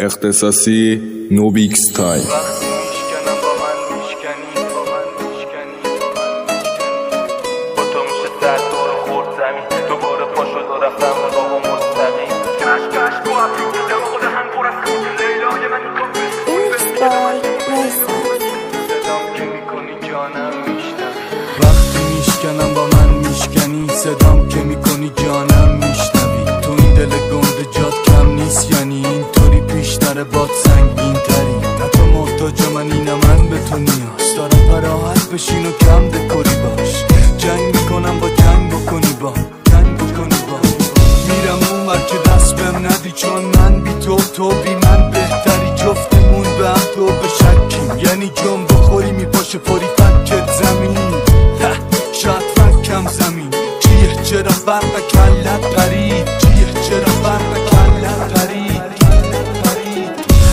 اختصاصی نوبیکس تایم. وقتی میشکنم با من میشکنی صدام که میکنی جانم میشنوی تو این دل گنده جات کم نیست یعنی اینطوری پیشتر باد سنگین تری نه تو محتاج منی نه من به تو نیاز دارم پراحت بشین و کم دکوری باش جنگ میکنم با جنگ بکنی با جنگ بکنی با میرم اون ور که دست بهم ندی چون من بی تو بی من بهتری جفتمون به هم تو به شکیم یعنی جنب بخوری میپاشه پری فکت زمین شاید فکم زمین چیه چرا برق کلت پرید چیه چرا برق کلت پرید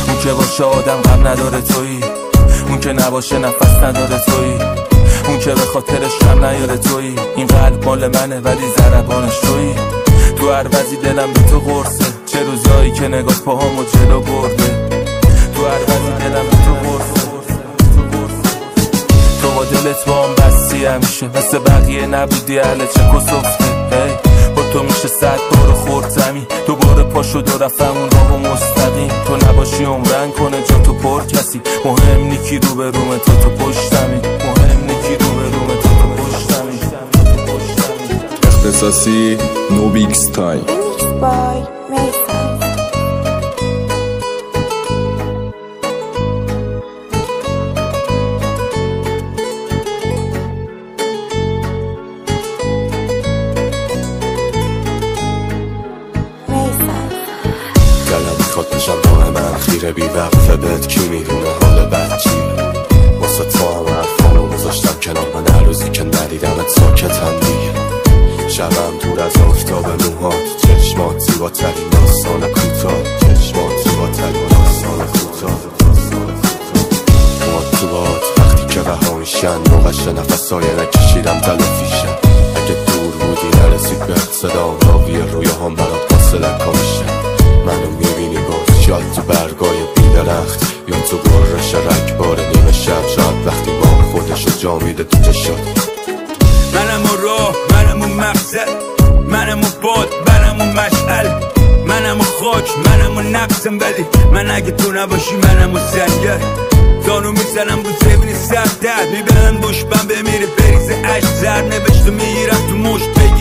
اون که باشه آدم غم نداره تویی اون که نباشه نفس نداره تویی اون که به خاطرش غم نیاره تویی این قلب مال منه ولی ضربانش تویی تو هر وضعی دلم به تو قرصه چه روزایی که نگاه پاهامو جلو برده تو هر وضعی دلم به تو قرصه تو با دلت با هم بستی همیشه مثل بقیه نبودی اهل چه کسفته با تو میشه 100 بار خورد زمین دوباره پا شد و رفتم اون راه مستقیم تو نباشی عمرن کنه جا تو پر کسی مهم نیکی رو به روم تو پشتمی مهم نیکی رو به روم تو پشتمی اختصاصی نوبیکس تایم. میخواد بشم راه من خیره بی وقفه بهت کی میدونه حال بد چیه واسه تو هم حرفانو گذاشتم کنار من هر روزی که ندیدمت ساکتم دیگه شبم دور از آفتاب موهات چشمات زیباترین داستان کوتاه چشمات زیباترین داستان کوتاه موهات تو باد وقتی که رها میشن موقعش نفسای نکشیدم تلافیشن اگه دور بودی نرسید به صدام راوی رویاهام برات فاصله کمیشن منو میبینی باز شاید تو برگای بیدرخت یا تو برش رگبار نیمه شب شاید وقتی ما خودشو جا میده تو چشات منم اون راه منم اون مقصد منم اون باد منم اون مشعل منم اون خاک منم اون نقصم ولی من اگه تو نباشی منم اون سنگر دانو میزنم بود زمین سرد درد میبرن دشمن بمیره بریزه عشق زر نوشته میگیرم تو مشت بگیری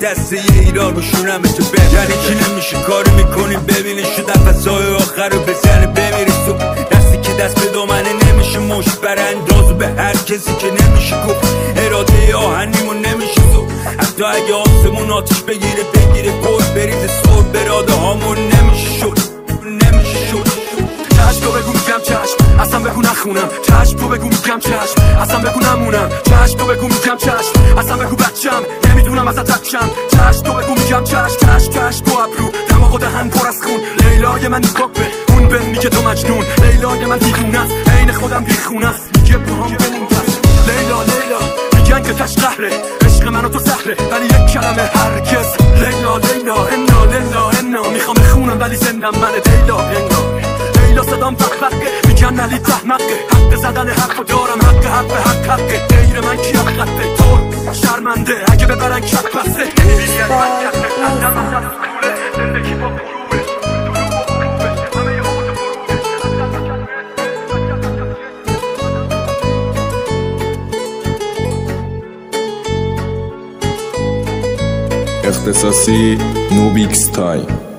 دسته یه ایران روشونم تو بر یعنی چی نمیشه کاری میکنی ببینی شو نفسای آخر رو بزنه بمیری تو دستی که دست به دامنه نمیشه مشت بر اندازو به هر کسی که نمیشه گفت اراده آهنیمون نمیشه تو حتی اگه آسمون آتش بگیره گل بریزه سر براده هامون نمیشه شد چشم تو بگو میگم چشم اصلا بگو نخونم چشم تو بگو میگم چشم اصلا بگو نمونم چشم تو بگو میگم چشم اصلا بگو بچم نمیدونم ازت رکشم چشم تو بگو میگم چشم تو ابرو دماغ و دهن پر از خون لیلای من کاپه اون بهم میگه تو مجنون لیلای من دیوونه است عین خودم بیخونه است میگه باهام بمون پس لیلا میگن که تش قهره عشق من و تو سهره ولی یک کلمه هرگز لیلا انا میخوام بخونم ولی زندم من لیلا صدام فقه میگن علی تحمقه حق زدن حرفو دارم حق غیر من کی حقه تو شرمنده اگه ببرن کف بسته اختصاصی نوبیکس تایم.